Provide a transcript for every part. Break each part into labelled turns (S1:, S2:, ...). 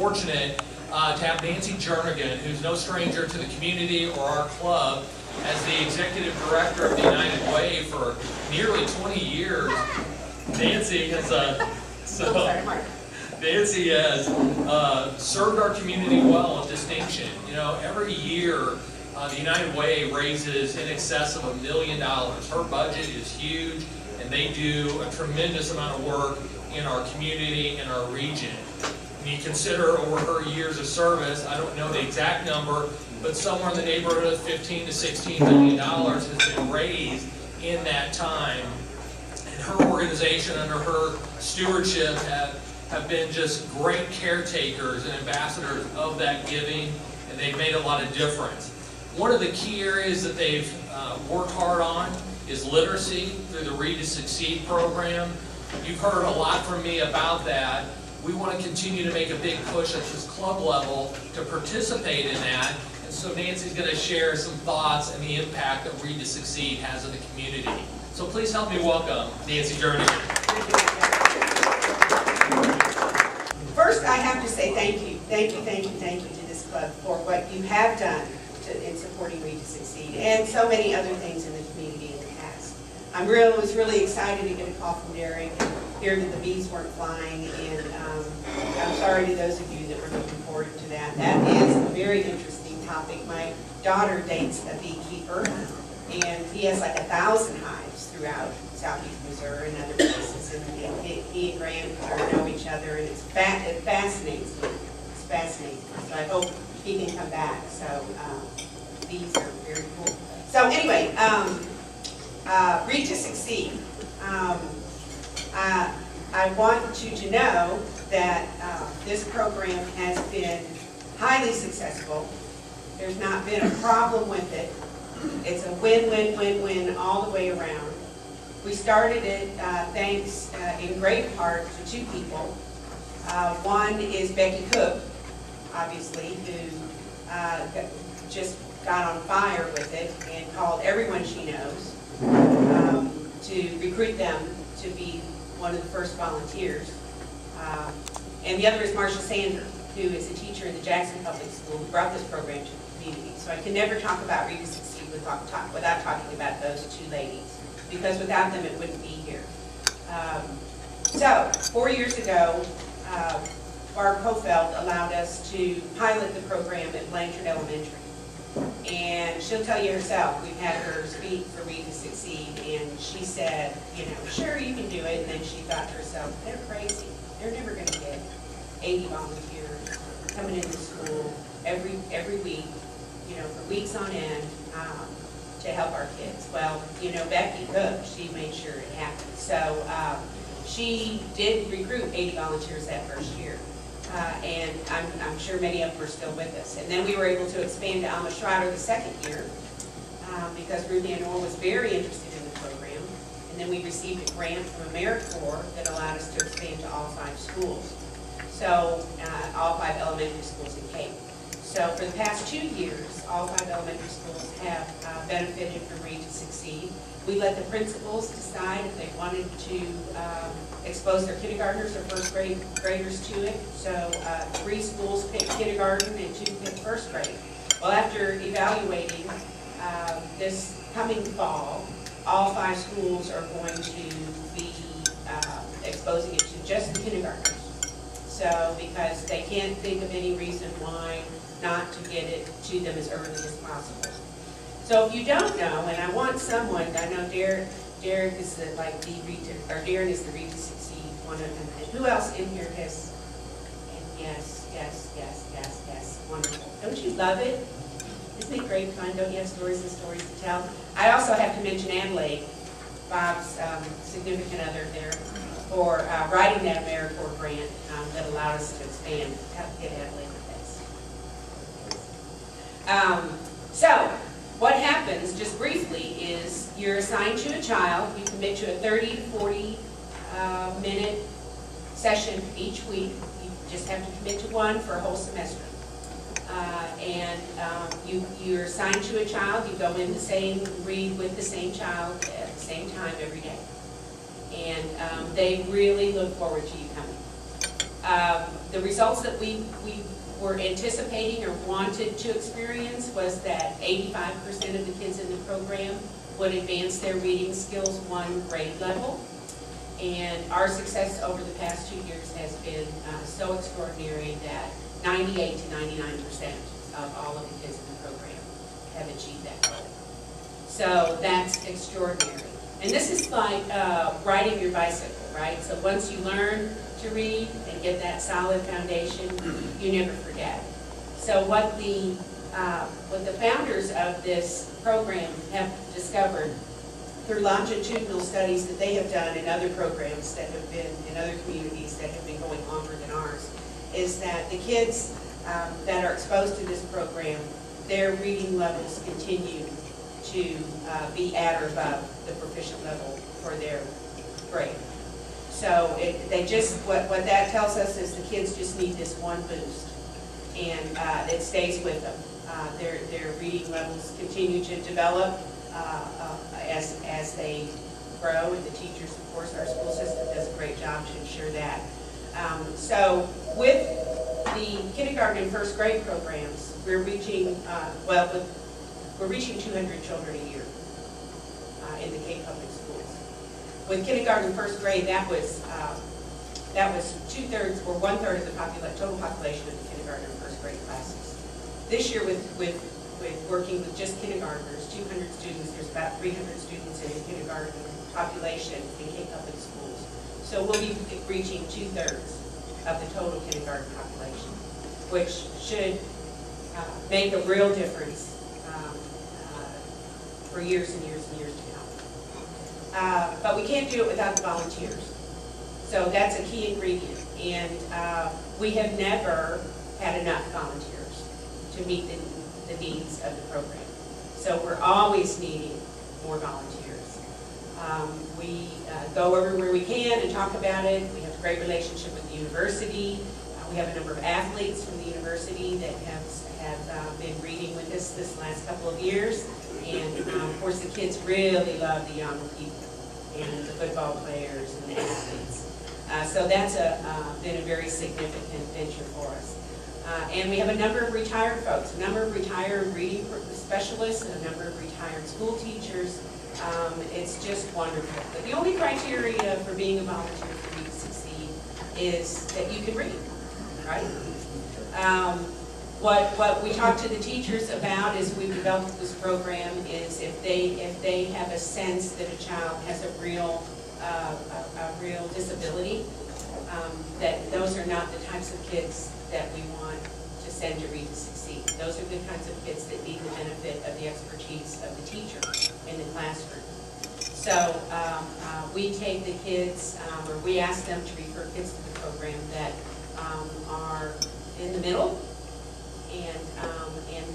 S1: fortunate to have Nancy Jernigan, who's no stranger to the community or our club, as the executive director of the United Way for nearly 20 years. Nancy has served our community well with distinction. You know, every year the United Way raises in excess of $1 million. Her budget is huge, and they do a tremendous amount of work in our community and our region. When you consider over her years of service, I don't know the exact number, but somewhere in the neighborhood of $15 to $16 million has been raised in that time. And her organization, under her stewardship, have been just great caretakers and ambassadors of that giving, and they've made a lot of difference. One of the key areas that they've worked hard on is literacy through the Read to Succeed program. You've heard a lot from me about that. We want to continue to make a big push at this club level to participate in that. And so Nancy's going to share some thoughts and the impact that Read to Succeed has in the community. So please help me welcome Nancy Jernigan.
S2: First, I have to say thank you to this club for what you have done in supporting Read to Succeed and so many other things in the community in the past. I was really excited to get a call from Derek and hear that the bees weren't flying, and I'm sorry to those of you that were looking forward to that. That is a very interesting topic. My daughter dates a beekeeper, and he has like 1,000 hives throughout southeast Missouri and other places, and he and grandmother know each other, and it fascinates me. It's fascinating. So I hope he can come back. So these are very cool. So anyway, Read to Succeed. I want you to know that this program has been highly successful. There's not been a problem with it. It's a win-win-win-win all the way around. We started it thanks in great part to two people. One is Becky Cook, obviously, who just got on fire with it and called everyone she knows to recruit them to be one of the first volunteers. And the other is Marcia Sander, who is a teacher in the Jackson Public School, who brought this program to the community. So I can never talk about Read to Succeed without talking about those two ladies, because without them it wouldn't be here. So 4 years ago, Barb Hofeld allowed us to pilot the program at Blanchard Elementary. And she'll tell you herself, we've had her speak for Read to Succeed, and she said, you know, sure, you can do it. And then she thought to herself, they're crazy. They're never going to get 80 volunteers coming into school every week, you know, for weeks on end to help our kids. Well, you know, Becky Cook, she made sure it happened. So she did recruit 80 volunteers that first year. And I'm sure many of them are still with us. And then we were able to expand to Alma Schroeder the second year because Ruth Ann Orr was very interested in the program. And then we received a grant from AmeriCorps that allowed us to expand to all 5 schools. So all 5 elementary schools in Cape. So for the past 2 years, all 5 elementary schools have benefited from Read to Succeed. We let the principals decide if they wanted to expose their kindergartners or first graders to it. So 3 schools picked kindergarten and 2 picked first grade. Well, after evaluating this coming fall, all 5 schools are going to be exposing it to just the kindergartners. So because they can't think of any reason why not to get it to them as early as possible. So if you don't know, and I want someone, I know Derek is Darren is the Read to Succeed one of them. And who else in here has? And yes, wonderful. Don't you love it? Isn't it great fun? Don't you have stories and stories to tell? I also have to mention Adelaide, Bob's significant other there, for writing that AmeriCorps grant that allowed us to expand. Have to get Adelaide with this. So what happens, just briefly, is you're assigned to a child. You commit to a 30 to 40 minute session each week. You just have to commit to one for a whole semester. You're assigned to a child. You go in the same, read with the same child at the same time every day. And they really look forward to you coming. The results that we were anticipating or wanted to experience was that 85% of the kids in the program would advance their reading skills 1 grade level. And our success over the past 2 years has been so extraordinary that 98 to 99% of all of the kids in the program have achieved that goal. So that's extraordinary. And this is like riding your bicycle, right? So once you learn to read and get that solid foundation, you never forget. So what the founders of this program have discovered through longitudinal studies that they have done in other programs that have been in other communities that have been going longer than ours, is that the kids that are exposed to this program, their reading levels continue to be at or above the proficient level for their grade. So what that tells us is the kids just need this one boost, and it stays with them. Their reading levels continue to develop as they grow, and the teachers, of course, our school system does a great job to ensure that. So with the kindergarten and first grade programs, we're reaching, we're reaching 200 children a year in the Cape Public Schools. With kindergarten and first grade, that was 2/3 or 1/3 of the total population of the kindergarten and first grade classes. This year, with working with just kindergartners, 200 students, there's about 300 students in the kindergarten population in Cape Public Schools. So we'll be reaching 2/3 of the total kindergarten population, which should make a real difference for years and years and years to come. But we can't do it without the volunteers. So that's a key ingredient. And we have never had enough volunteers to meet the needs of the program. So we're always needing more volunteers. We go everywhere we can and talk about it. We have a great relationship with the university. We have a number of athletes from the university that have been reading with us this last couple of years. And of course the kids really love the young people and the football players and the athletes. So that's been a very significant venture for us. And we have a number of retired folks, a number of retired reading specialists, and a number of retired school teachers. It's just wonderful. But the only criteria for being a volunteer for you to succeed is that you can read, right? What we talk to the teachers about is we've developed this program is if they have a sense that a child has a real disability, that those are not the types of kids that we want to send to Read to Succeed. Those are the kinds of kids that need the benefit of the expertise of the teacher in the classroom. So we take the kids, or we ask them to refer kids to the program that are in the middle, and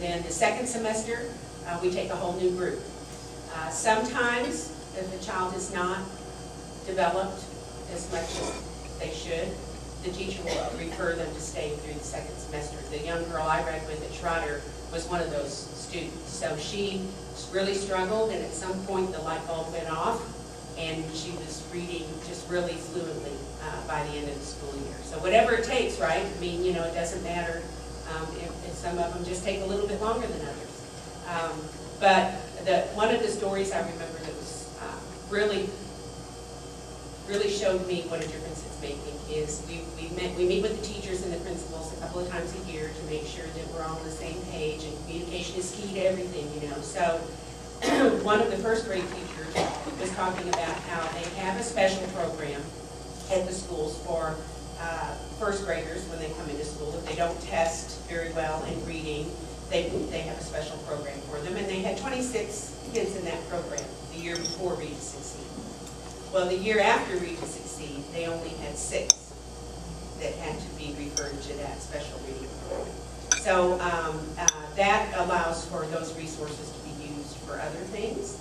S2: then the second semester we take a whole new group. Sometimes if the child is not developed as much as they should, the teacher will refer them to stay through the second semester. The young girl I read with at Schroeder was one of those students. So she really struggled, and at some point the light bulb went off, and she was reading just really fluently by the end of the school year. So whatever it takes, right? I mean, you know, it doesn't matter if some of them just take a little bit longer than others. But one of the stories I remember that was really showed me what a difference it's making is we meet with the teachers and the principals a couple of times a year to make sure that we're all on the same page, and communication is key to everything, you know. So one of the first grade teachers was talking about how they have a special program at the schools for first graders when they come into school. If they don't test very well in reading, they have a special program for them, and they had 26 kids in that program the year before Read to Succeed. Well, the year after Read to Succeed, they only had 6 that had to be referred to that special reading program. So that allows for those resources to be used for other things.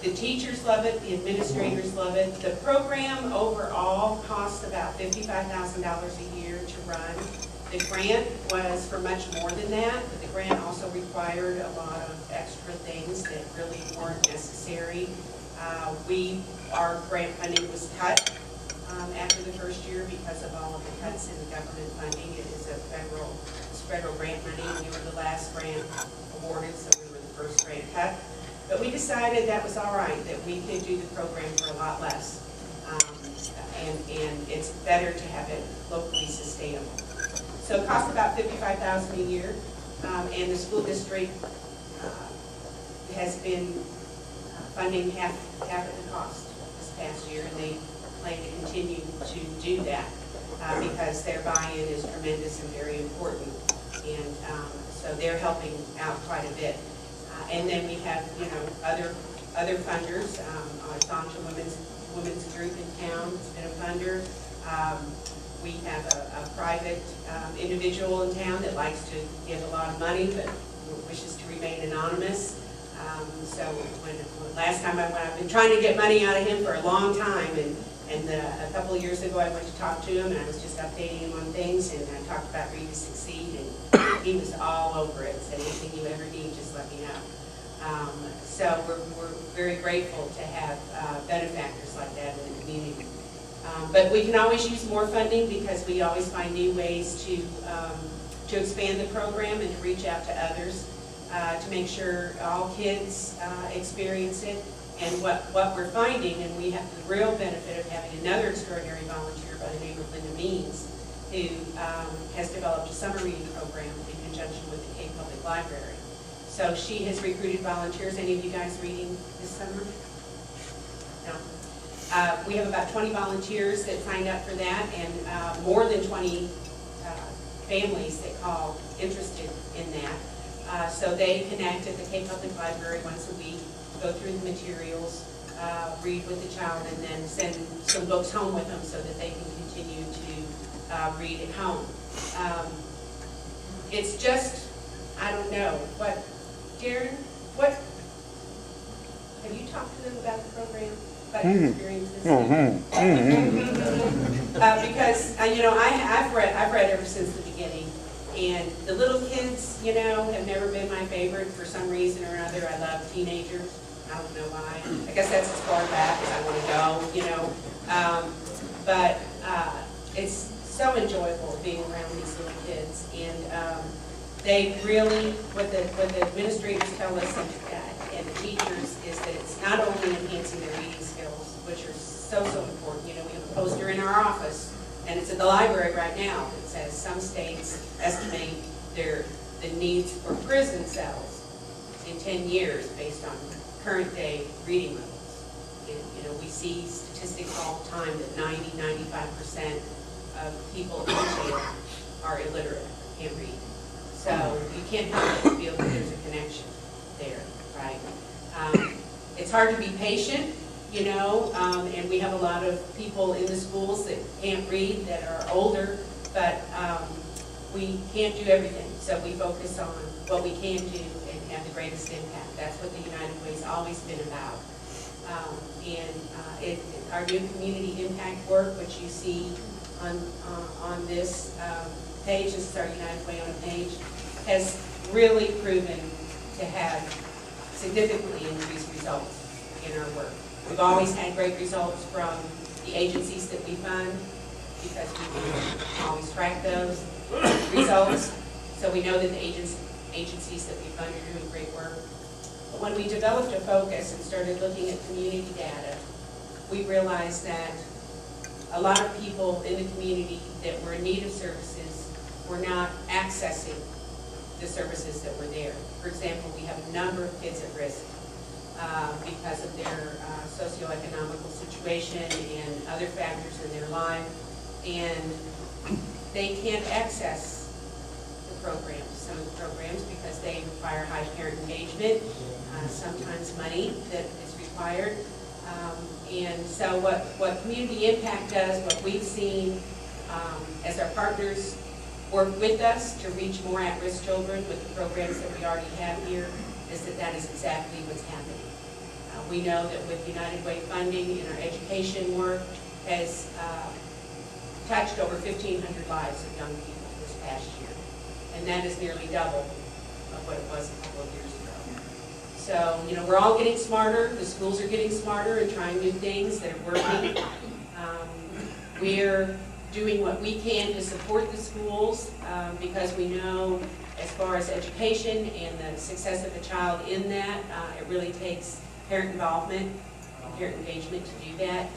S2: The teachers love it, the administrators love it. The program overall costs about $55,000 a year to run. The grant was for much more than that, but the grant also required a lot of extra things that really weren't necessary. Our grant funding was cut after the first year because of all of the cuts in government funding. It is a federal grant money. We were the last grant awarded, so we were the first grant cut. But we decided that was all right, that we could do the program for a lot less. And it's better to have it locally sustainable. So it costs about $55,000 a year, and the school district has been funding half of the cost this past year, and they plan to continue to do that because their buy-in is tremendous and very important, and so they're helping out quite a bit. And then we have, other funders. Sancha Women's Group in town has been a funder. We have a private individual in town that likes to give a lot of money but wishes to remain anonymous. So last time I've been trying to get money out of him for a long time, and a couple of years ago I went to talk to him, and I was just updating him on things, and I talked about Read to Succeed, and he was all over it. Said, anything you ever need, just let me know. So we're very grateful to have benefactors like that in the community. But we can always use more funding because we always find new ways to expand the program and to reach out to others to make sure all kids experience it. And what we're finding, and we have the real benefit of having another extraordinary volunteer by the name of Linda Means, who has developed a summer reading program in conjunction with the Cape Public Library. So she has recruited volunteers. Any of you guys reading this summer? No. We have about 20 volunteers that signed up for that, and more than 20 families that call interested in that. So they connect at the Cape Public Library once a week, go through the materials, read with the child, and then send some books home with them so that they can continue to read at home. It's just, I don't know, what, Darren, have you talked to them about the program? About your experiences? Because I've read ever since the beginning, and the little kids, have never been my favorite for some reason or another. I love teenagers. I don't know why. I guess that's as far back as I want to go, But it's so enjoyable being around these little kids, and they really, what the administrators tell us and the teachers is that it's not only enhancing their reading skills, which are so important. We have a poster in our office, and it's at the library right now that says some states estimate the needs for prison cells in 10 years based on current day reading levels. And, we see statistics all the time that 90–95% of people in jail are illiterate, can't read. So you can't help but feel that there's a connection there, right? It's hard to be patient, and we have a lot of people in the schools that can't read, that are older, but we can't do everything. So we focus on what we can do and have the greatest impact. That's what the United Way has always been about. Our new community impact work, which you see on this page, this is our United Way on a page, has really proven to have significantly increased results in our work. We've always had great results from the agencies that we fund because we can always track those results. So we know that the agencies that we fund are doing great work. But when we developed a focus and started looking at community data, we realized that a lot of people in the community that were in need of services were not accessing the services that were there. For example, we have a number of kids at risk because of their socioeconomical situation and other factors in their life, and they can't access the programs, some of the programs, because they require high parent engagement, sometimes money that is required. And so what Community Impact does, what we've seen as our partners work with us to reach more at-risk children with the programs that we already have here, is that is exactly what's happening. We know that with United Way funding in our education work has touched over 1,500 lives of young people this past year. And that is nearly double of what it was a couple of years ago. So, we're all getting smarter. The schools are getting smarter and trying new things that are working. We're doing what we can to support the schools because we know as far as education and the success of a child in that, it really takes parent involvement, parent engagement to do that.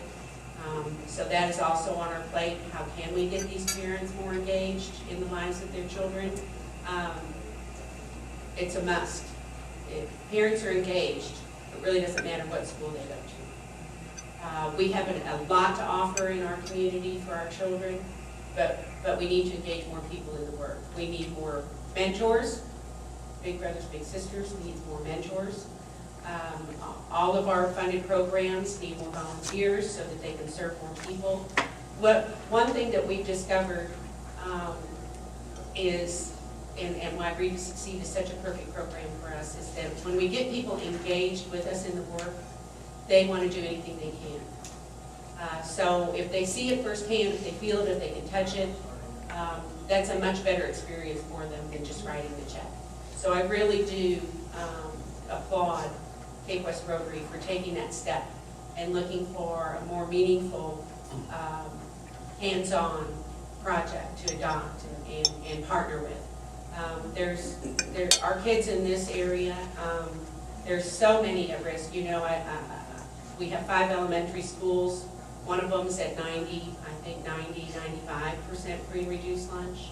S2: So that is also on our plate. How can we get these parents more engaged in the lives of their children? It's a must. If parents are engaged, it really doesn't matter what school they go to. We have a lot to offer in our community for our children, but we need to engage more people in the work. We need more mentors. Big brothers, big sisters needs more mentors. All of our funded programs need more volunteers so that they can serve more people. One thing that we've discovered is, and why Read to Succeed is such a perfect program for us, is that when we get people engaged with us in the work, they want to do anything they can. So if they see it firsthand, if they feel it, if they can touch it, that's a much better experience for them than just writing the check. So I really do applaud Cape West Rotary for taking that step and looking for a more meaningful, hands-on project to adopt and partner with. Our kids in this area, there's so many at risk. You know, we have 5 elementary schools. One of them is at 90, 95% free and reduced lunch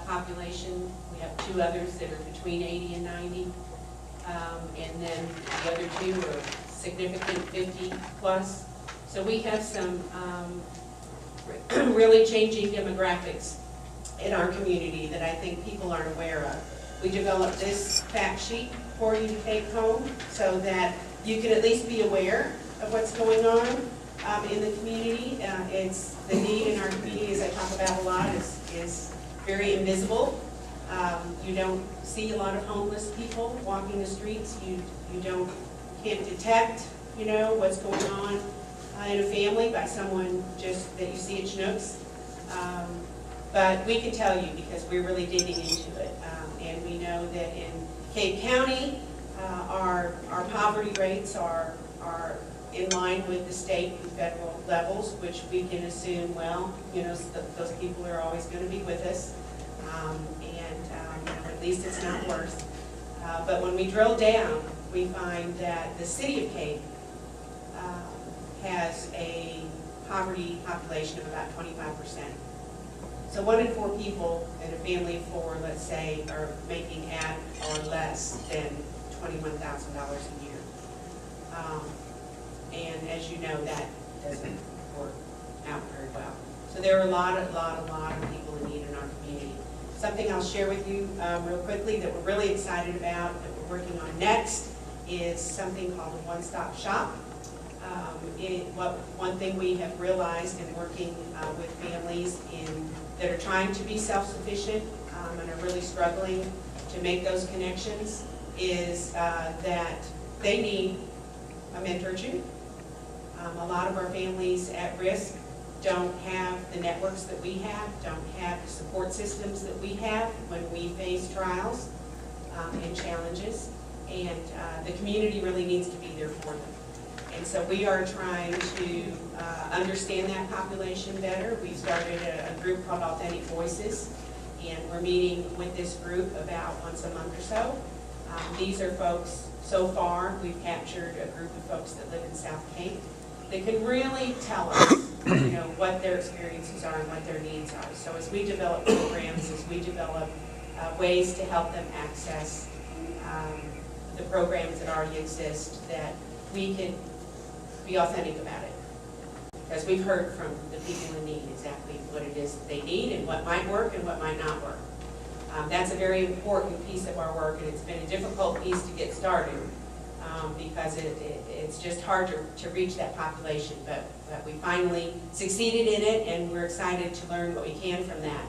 S2: population. We have 2 others that are between 80 and 90. And then the other 2 are significant 50 plus. So we have some really changing demographics in our community that I think people aren't aware of. We developed this fact sheet for you to take home so that you can at least be aware of what's going on in the community. It's the need in our community, as I talk about a lot, is very invisible. You don't see a lot of homeless people walking the streets. You can't detect, you know, what's going on in a family by someone just that you see at Schnucks. But we can tell you because we're really digging into it. And we know that in Cape County, our poverty rates are in line with the state and federal levels, which we can assume, well, you know, those people are always going to be with us. At least it's not worse. But when we drill down, we find that the city of Cape has a poverty population of about 25%. So 1 in 4 people in a family of 4, let's say, are making at or less than $21,000 a year. And as you know, that doesn't work out very well. So there are a lot of people in need in our community. Something I'll share with you real quickly that we're really excited about, that we're working on next, is something called a one-stop shop. One thing we have realized in working with families that are trying to be self-sufficient and are really struggling to make those connections is that they need a mentor too. A lot of our families at risk don't have the networks that we have, don't have the support systems that we have when we face trials and challenges, and the community really needs to be there for them. And so we are trying to understand that population better. We started a group called Authentic Voices, and we're meeting with this group about once a month or so. These are folks, so far, we've captured a group of folks that live in South Cape that can really tell us, you know, what their experiences are and what their needs are. So as we develop programs, as we develop ways to help them access the programs that already exist, that we can be authentic about it. Because we've heard from the people in need exactly what it is that they need and what might work and what might not work. That's a very important piece of our work, and it's been a difficult piece to get started because it's just hard to reach that population, but we finally succeeded in it, and we're excited to learn what we can from that.